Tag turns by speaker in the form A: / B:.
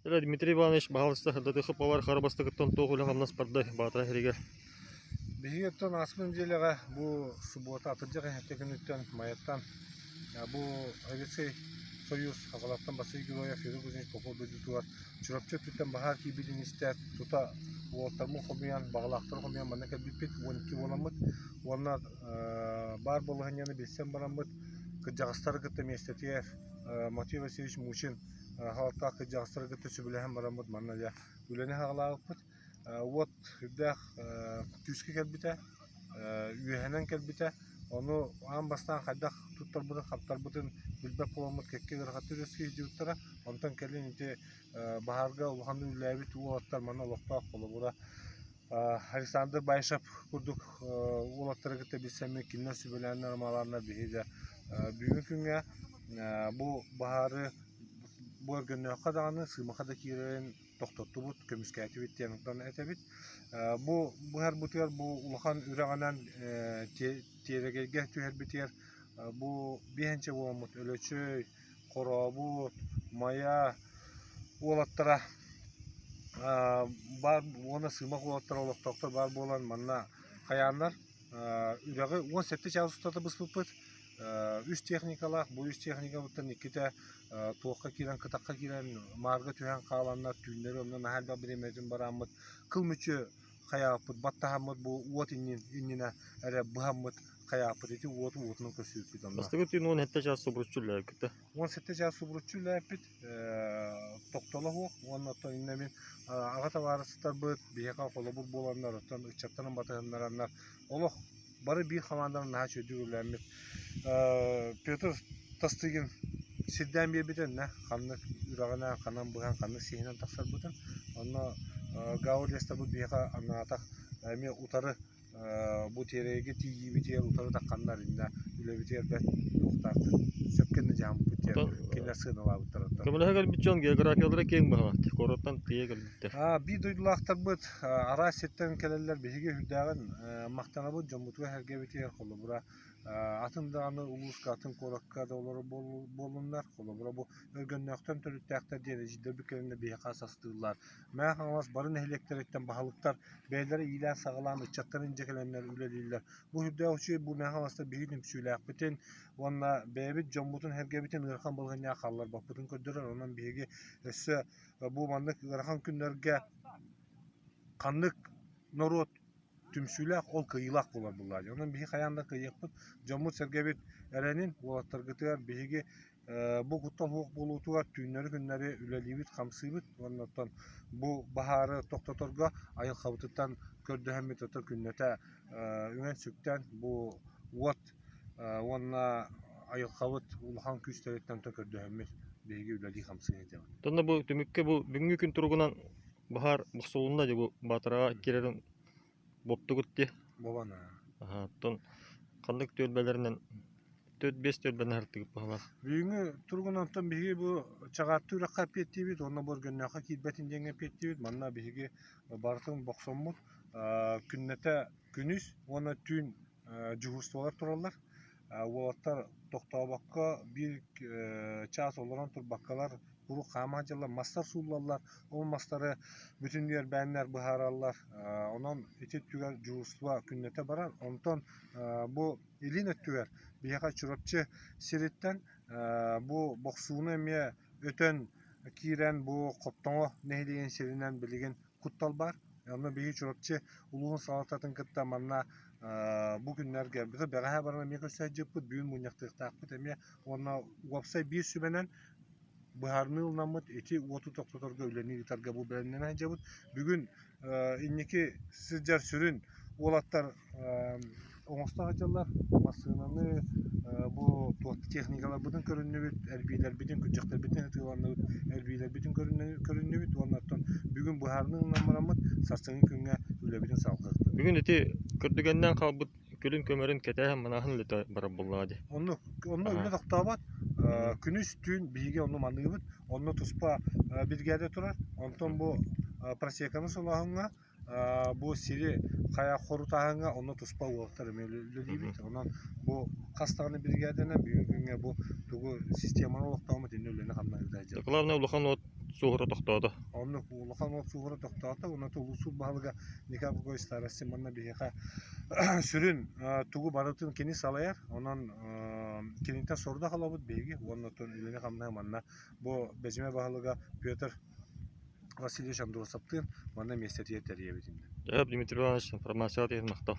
A: Дмитрий Иванович бағалысты хырдаты хыпалар харабастығыттан тоғылы ғамнас барды батыра херегер.
B: Бигеттон асмын делеға бұл суббота атыржағы әттекініктен майаттан бұл Әгесей Союз ағалаттан басы героя Феру Кузинч Попол бөдітуар чүрапчы түттен бағар кейбілін істер тұта оғаттармын қомиян, бағалақтар қомиян бана кәлбіппет 12 боламыд. Onlar бар болғанияны білсен барамыд. Кыджағыстары күтті местетер Матвей Васильевич Мучин халықта кыджағыстары күтті сүбіліген барамыд. Манна үлені хағалағыппыд. Вот дах күске келбите, үйәһенен келбите, оны ан бастан хайдах туттар бутын, хаптар бутын билбеп боламыт кекке гырхаты рөске жуттара, онтан келин ите баһарга улханды үләбит улаттар мана лохта колу бура. Александр Байшап курдук улаттары кете билсеме кинне сүбеләннәр маларына биһиде. Бүгүн күнгә бу баһары бу өргөннө кадаганы сыймака да кирен тоқтотты бұд, көміске әті бет тенықтан әті бет. Бұл әр бұтығар бұл ұлақан үрағанан терегеге түйер бетер. Бұл бейінше оламыд, өлөчөй, қорабы, мая олаттара. Оны сыймақ олаттара олақтақтар бар болан манна қаянлар. Үрағы 17 чағы ұстаты бұс бұппыд. Үш техникалар, бұл үш техника бұттан екеті тоққа керен, қытаққа керен, марға түйен қаланлар, түйіндері ондан әлбә бір емежін барамыд. Қыл мүчі қаяпыд, баттағамыд, бұл уот инніне әрі бұғамыд қаяпыд еті, уотының көсі өппід.
A: Бастығы түйін 17 жас субруччүлі әкітті?
B: 17 жас субруччүлі әппід, тоқталы хоқ, оның оттан иннемін ағата барыстар бұд, бейеқа қолы бұд боланлар, оттан ұчаттанын батығынларанлар, олық бары бір команданы наға чөйді өрләмет. Петр Тастыгин сирден бе бітін, қанны үрағына, қанан бұған, қанны сейінен тақсар бұтын. Оны ғауыр естер бұд бейқа анатақ әме ұтары бұ тереге тигі бітер, ұтары таққандар инда үлі бітер бәт ұқтарды. Сөпкенді жамы бітер, келер сығынала бұттар.
A: Көміліға кәлбіт жон географиялары кең бағалады, қораттан тие кәлбіттер.
B: Bir duydular бұд, ара сеттен келелер бейге хүлдәғін мақтана бұд, жомутуға әрге бітер қолы бұра. Атында аны улуска атын коракка да олары болунlar. Қолы бұра бұл өргөннөқтен төліттәқтер дейін жидер бүкерінде бейқа састығылар. Мәң қаңлас барын әлектереттен бағалықтар бәйлері илән сағылан ұчаттарын жекеленler үлелейлер. Бұл хүрдә ұчы бұл мәң қаңласта бейдің пүсіләқ бітін, онына бәйбіт жомутын әрге бітін ұрқан болғanya қалар бақ бұтын көддірер. Онан бейге өсі бұл мандық ұрқан күндерге қандық народ түмсүләк ол кыйылак булар булар. Онан бии каянда кыйык бут. Жомут сергебит эренин улаттар гытыр биге бу куттан хук болутугар түйнөр күннәре үлелибит камсыбыт. Оннан бу бахары токтоторга айыл хабытыттан көрдөһәмит отор күннәтә үңән сүктән бу вот онна айыл хабыт улхан күстәреттән көрдөһәмит биге үлели камсыгы дип.
A: Тонда бу түмүккө бу бүгүнкү күн тургунан бахар бусулунда же бу батырага кирерин боптугутти.
B: Бобана.
A: Тон кандык төлбелеринен 4-5 төлбелерин артыгып багалар.
B: Бүгүнкү тургунантан биги бу чагатты уракка петтибит, онна боргөннөкка кирбетин жеңе петтибит. Манна биги бартын боксоммут, күннете күнүс, оны түн жугустулар туралар. Олаттар токтообакка бир час олорон турбаккалар Буру қамажылар, мастар сулалар, ол мастары бүтіндер бәнлер бұхаралар, онан етет түгер жуыстыва күннете барар. Онтан бұл елін өттігер, бияға чүрапчы сиреттен бұл боқсуыны әме өтін кейрен бұл қоптаңы нәйдеген сирінен білеген құттал бар. Оны бейі чүрапчы ұлығын салататын күтті манна бұл күнлерге бәғаға барына мекі сөйджіп бұд, бүйін мұнияқтықтақ бұд әме оны уапсай бір сүбенен Бұхарны ұлнамыд, еті оту тоқтоторға өлені гитарға бұл бәрінен әнжабыд. Бүгін иннекі сіздер сүрін олаттар оңыстағы жалар, масынаны бұл туатты техникалар бұдың көрінні бүд, әрбейлер бітін, күнжақтар бітін әтіланны бүд, әрбейлер бітін көрінні бүд. Оннаттан бүгін Бұхарны ұлнамырамыд, сарсыңын күнге өлі бітін салқықты.
A: Бүгін еті күрдігеннен қалбыд, күлін көмерін кетәйін мұнағын леті барап болады.
B: Оны өлі тоқтабад. Күнүс түн биге onu mandığı bit. Onu tuspa birgede turar. Ondan bu prasekanı solağına bu siri kaya korutağına onu tuspa uğurtar melülübit. Ondan bu kastağını birgedene büyük günge bu tuğu sistemanı uğurtağımı dinlülüğüne kanına gideceğim.
A: Takılarına ulukan o сугура тохтоото.
B: Онны улахан ол сугура тоқтаата, уна тулусу бағылыға Никапгой старости манна бихеха сүрін тугу барытын кені салаяр, онан кенинтен сорда қалабыд бейги, онна тон үлені қамна манна бу бежіме бағылыға Петр Васильевич Амдурсаптын манна местетие терьебетінде.
A: Димитрий Иванович информация тиген мактал.